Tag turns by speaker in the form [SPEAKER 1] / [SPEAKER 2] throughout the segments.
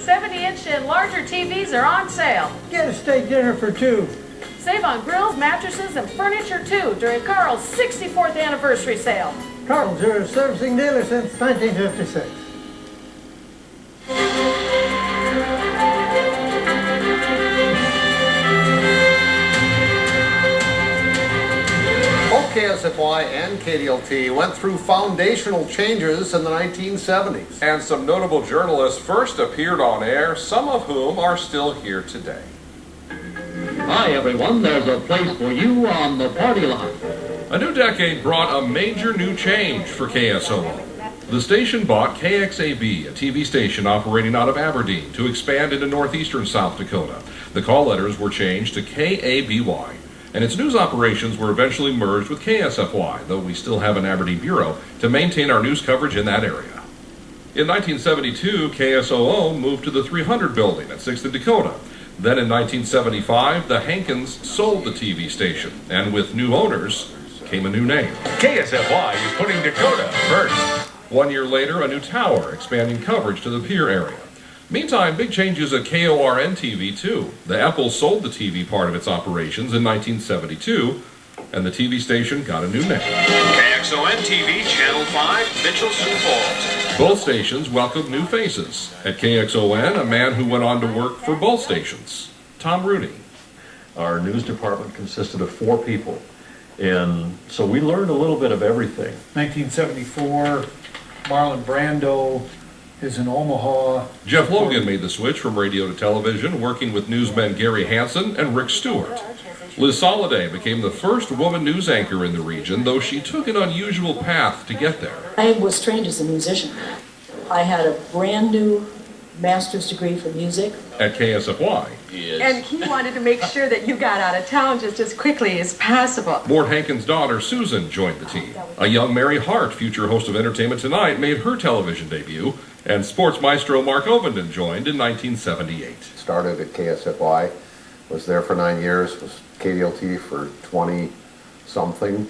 [SPEAKER 1] 70-inch and larger TVs are on sale.
[SPEAKER 2] Get a steak dinner for two.
[SPEAKER 1] Save on grills, mattresses, and furniture too during Carl's 64th anniversary sale.
[SPEAKER 2] Carl's, your servicing dealer since 1956.
[SPEAKER 3] Both KSFY and KDLT went through foundational changes in the 1970s.
[SPEAKER 4] And some notable journalists first appeared on air, some of whom are still here today.
[SPEAKER 5] Hi everyone, there's a place for you on the party line.
[SPEAKER 4] A new decade brought a major new change for KSOO. The station bought KXAB, a TV station operating out of Aberdeen, to expand into northeastern South Dakota. The call letters were changed to KABY, and its news operations were eventually merged with KSFY, though we still have an Aberdeen bureau to maintain our news coverage in that area. In 1972, KSOO moved to the 300 building at 6th and Dakota. Then in 1975, the Hankins sold the TV station, and with new owners came a new name.
[SPEAKER 6] KSFY is putting Dakota first.
[SPEAKER 4] 1 year later, a new tower expanding coverage to the Pier area. Meantime, big changes at KORN-TV too. The Apple sold the TV part of its operations in 1972, and the TV station got a new name.
[SPEAKER 6] KXON-TV, Channel 5, Mitchell, Sioux Falls.
[SPEAKER 4] Both stations welcomed new faces. At KXON, a man who went on to work for both stations, Tom Rooney.
[SPEAKER 7] Our news department consisted of 4 people, and so we learned a little bit of everything.
[SPEAKER 2] 1974, Marlon Brando is in Omaha.
[SPEAKER 4] Jeff Logan made the switch from radio to television, working with newsmen Gary Hansen and Rick Stewart. Liz Soliday became the first woman news anchor in the region, though she took an unusual path to get there.
[SPEAKER 8] I was trained as a musician. I had a brand new master's degree for music.
[SPEAKER 4] At KSFY.
[SPEAKER 9] And he wanted to make sure that you got out of town just as quickly as possible.
[SPEAKER 4] Mort Hankins' daughter, Susan, joined the team. A young Mary Hart, future host of Entertainment Tonight, made her television debut, and sports maestro Mark Ovenden joined in 1978.
[SPEAKER 3] Started at KSFY, was there for 9 years, was KDLT for 20-something,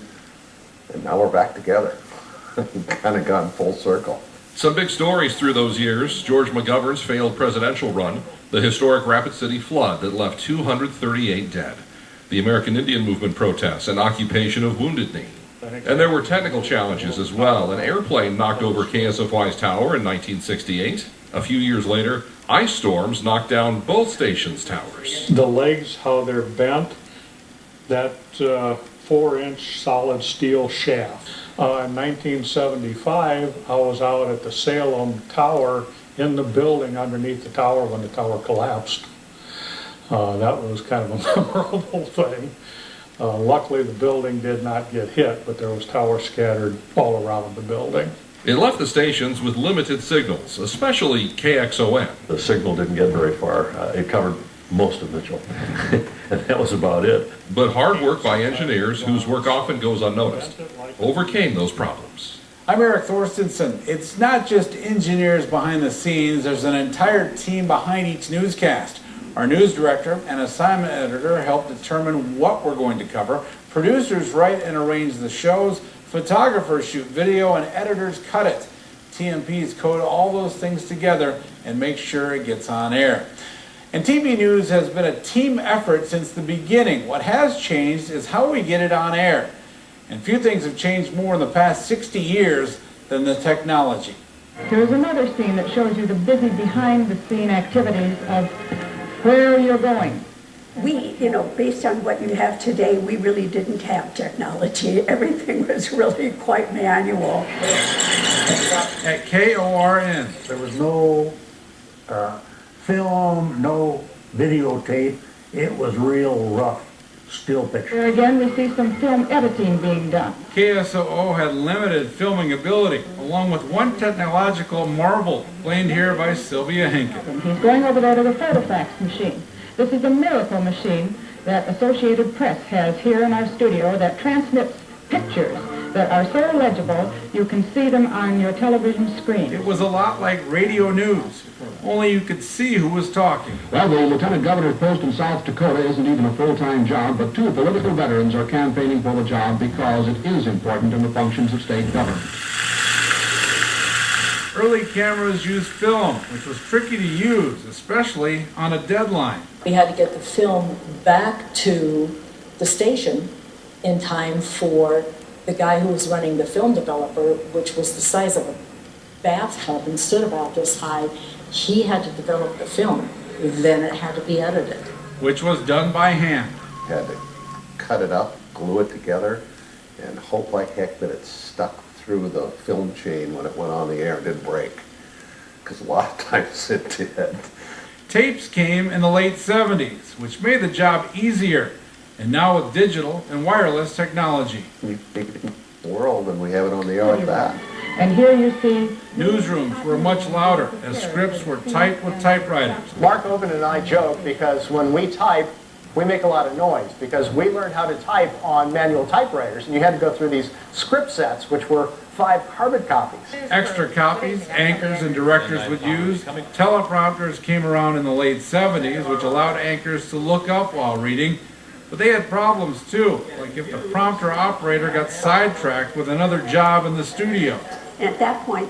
[SPEAKER 3] and now we're back together. Kind of gone full circle.
[SPEAKER 4] Some big stories through those years: George McGovern's failed presidential run, the historic Rapid City flood that left 238 dead, the American Indian Movement protests and occupation of Wounded Knee. And there were technical challenges as well. An airplane knocked over KSFY's tower in 1968. A few years later, ice storms knocked down both stations' towers.
[SPEAKER 10] The legs, how they're bent, that 4-inch solid steel shaft. In 1975, I was out at the Salem Tower in the building underneath the tower when the tower collapsed. That was kind of a memorable thing. Luckily, the building did not get hit, but there was towers scattered all around the building.
[SPEAKER 4] It left the stations with limited signals, especially KXON.
[SPEAKER 7] The signal didn't get very far. It covered most of Mitchell, and that was about it.
[SPEAKER 4] But hard work by engineers, whose work often goes unnoticed, overcame those problems.
[SPEAKER 11] I'm Eric Thorstensen. It's not just engineers behind the scenes, there's an entire team behind each newscast. Our news director and assignment editor help determine what we're going to cover. Producers write and arrange the shows. Photographers shoot video and editors cut it. TMPs code all those things together and make sure it gets on air. And TV news has been a team effort since the beginning. What has changed is how we get it on air. And few things have changed more in the past 60 years than the technology.
[SPEAKER 12] There's another scene that shows you the busy behind-the-scene activities of where you're going.
[SPEAKER 13] We, based on what you have today, we really didn't have technology. Everything was really quite manual.
[SPEAKER 11] At KORN,
[SPEAKER 2] There was no film, no videotape. It was real rough, still picture.
[SPEAKER 12] Here again, we see some film editing being done.
[SPEAKER 11] KSOO had limited filming ability, along with one technological marvel, explained here by Sylvia Hinken.
[SPEAKER 12] And he's going over there to the photofax machine. This is a miracle machine that Associated Press has here in our studio that transmits pictures that are so legible you can see them on your television screen.
[SPEAKER 11] It was a lot like radio news, only you could see who was talking.
[SPEAKER 5] Well, the lieutenant governor's post in South Dakota isn't even a full-time job, but 2 political veterans are campaigning for the job because it is important in the functions of state government.
[SPEAKER 11] early cameras used film, which was tricky to use, especially on a deadline.
[SPEAKER 8] We had to get the film back to the station in time for the guy who was running the film developer, which was the size of a bathtub instead of about this high. He had to develop the film. Then it had to be edited.
[SPEAKER 11] Which was done by hand.
[SPEAKER 3] Had to cut it up, glue it together, and hope like heck that it stuck through the film chain when it went on the air and didn't break. Because a lot of times it did.
[SPEAKER 11] Tapes came in the late 70s, which made the job easier. And now with digital and wireless technology.
[SPEAKER 3] We take it in the world and we have it on the air like that.
[SPEAKER 12] And here you see
[SPEAKER 11] newsrooms were much louder as scripts were typed with typewriters.
[SPEAKER 14] Mark Oben and I joke because when we type, we make a lot of noise because we learned how to type on manual typewriters, and you had to go through these script sets, which were 5 carbon copies.
[SPEAKER 11] Extra copies anchors and directors would use. Teleprompters came around in the late 70s, which allowed anchors to look up while reading. But they had problems too, like if the prompter operator got sidetracked with another job in the studio.
[SPEAKER 13] At that point,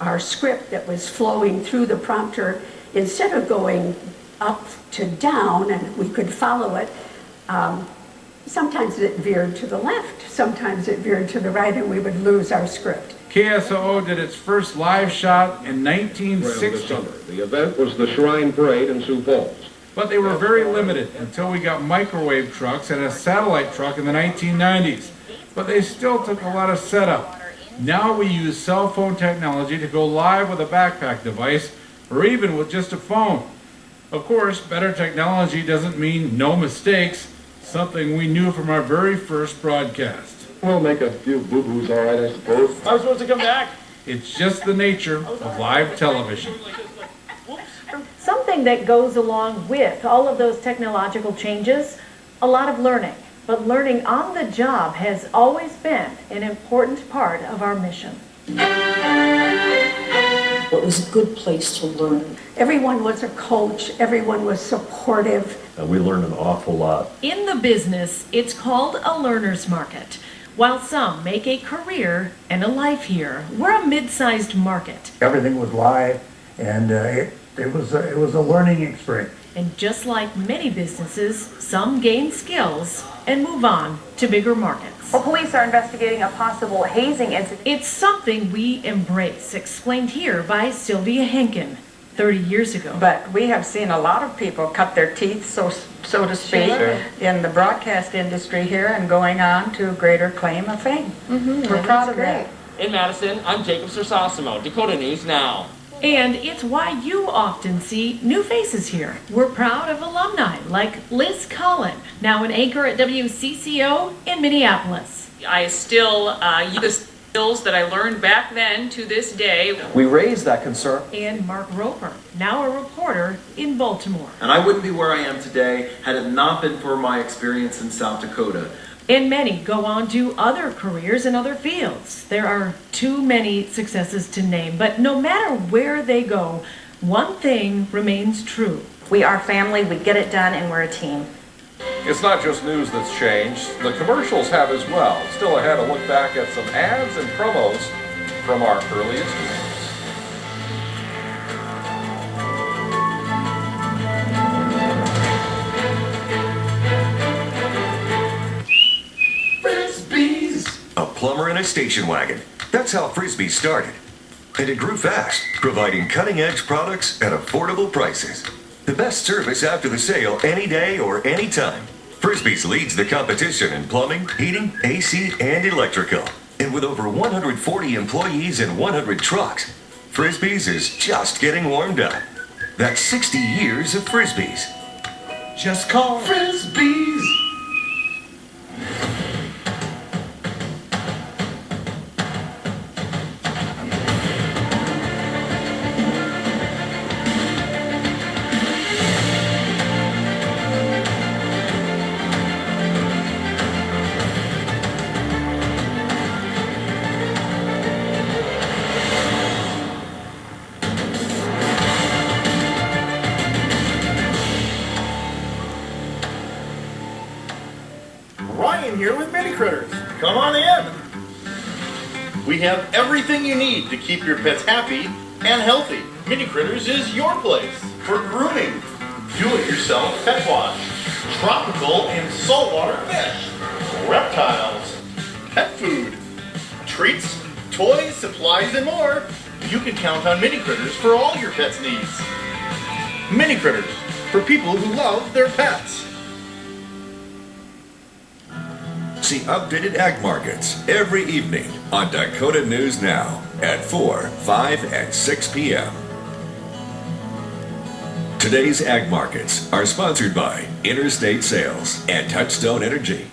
[SPEAKER 13] our script that was flowing through the prompter, instead of going up to down and we could follow it, sometimes it veered to the left, sometimes it veered to the right, and we would lose our script.
[SPEAKER 11] KSOO did its first live shot in 1960.
[SPEAKER 15] The event was the Shrine Parade in Sioux Falls.
[SPEAKER 11] But they were very limited until we got microwave trucks and a satellite truck in the 1990s. But they still took a lot of setup. Now we use cell phone technology to go live with a backpack device or even with just a phone. Of course, better technology doesn't mean no mistakes, something we knew from our very first broadcast.
[SPEAKER 15] We'll make a few boo-boos, all right, I suppose.
[SPEAKER 14] I was supposed to come back.
[SPEAKER 11] It's just the nature of live television.
[SPEAKER 1] Something that goes along with all of those technological changes, a lot of learning. But learning on the job has always been an important part of our mission.
[SPEAKER 8] It was a good place to learn.
[SPEAKER 13] Everyone was a coach, everyone was supportive.
[SPEAKER 7] We learned an awful lot.
[SPEAKER 1] In the business, it's called a learner's market. While some make a career and a life here, we're a mid-sized market.
[SPEAKER 2] Everything was live, and it was a learning experience.
[SPEAKER 1] And just like many businesses, some gain skills and move on to bigger markets.
[SPEAKER 16] Well, police are investigating a possible hazing incident.
[SPEAKER 1] It's something we embrace, explained here by Sylvia Henkin 30 years ago.
[SPEAKER 17] But we have seen a lot of people cut their teeth, so to speak, in the broadcast industry here and going on to greater claim of fame. We're proud of that.
[SPEAKER 18] In Madison, I'm Jacob Sersosimo, Dakota News Now.
[SPEAKER 1] And it's why you often see new faces here. We're proud of alumni like Liz Cullen, now an anchor at WCCO in Minneapolis.
[SPEAKER 19] I still use the skills that I learned back then to this day.
[SPEAKER 20] We raised that concern.
[SPEAKER 1] And Mark Roper, now a reporter in Baltimore.
[SPEAKER 20] And I wouldn't be where I am today had it not been for my experience in South Dakota.
[SPEAKER 1] And many go on to other careers in other fields. There are too many successes to name, but no matter where they go, one thing remains true.
[SPEAKER 16] We are family, we get it done, and we're a team.
[SPEAKER 4] It's not just news that's changed, the commercials have as well. Still ahead, a look back at some ads and promos from our earliest years.
[SPEAKER 21] A plumber and a station wagon. That's how Frisbee started. And it grew fast, providing cutting-edge products at affordable prices. The best service after the sale any day or any time. Frisbee's leads the competition in plumbing, heating, AC, and electrical. And with over 140 employees and 100 trucks, Frisbee's is just getting warmed up. That's 60 years of Frisbee's. Just call Frisbee's.
[SPEAKER 14] Ryan here with Mini Critters. Come on in.
[SPEAKER 6] We have everything you need to keep your pets happy and healthy. Mini Critters is your place for grooming, do-it-yourself pet wash, tropical and saltwater fish, reptiles, pet food, treats, toys, supplies, and more. You can count on Mini Critters for all your pet's needs. Mini Critters, for people who love their pets.
[SPEAKER 21] See updated ag markets every evening on Dakota News Now at 4, 5, and 6 p.m. Today's ag markets are sponsored by Interstate Sales and Touchstone Energy.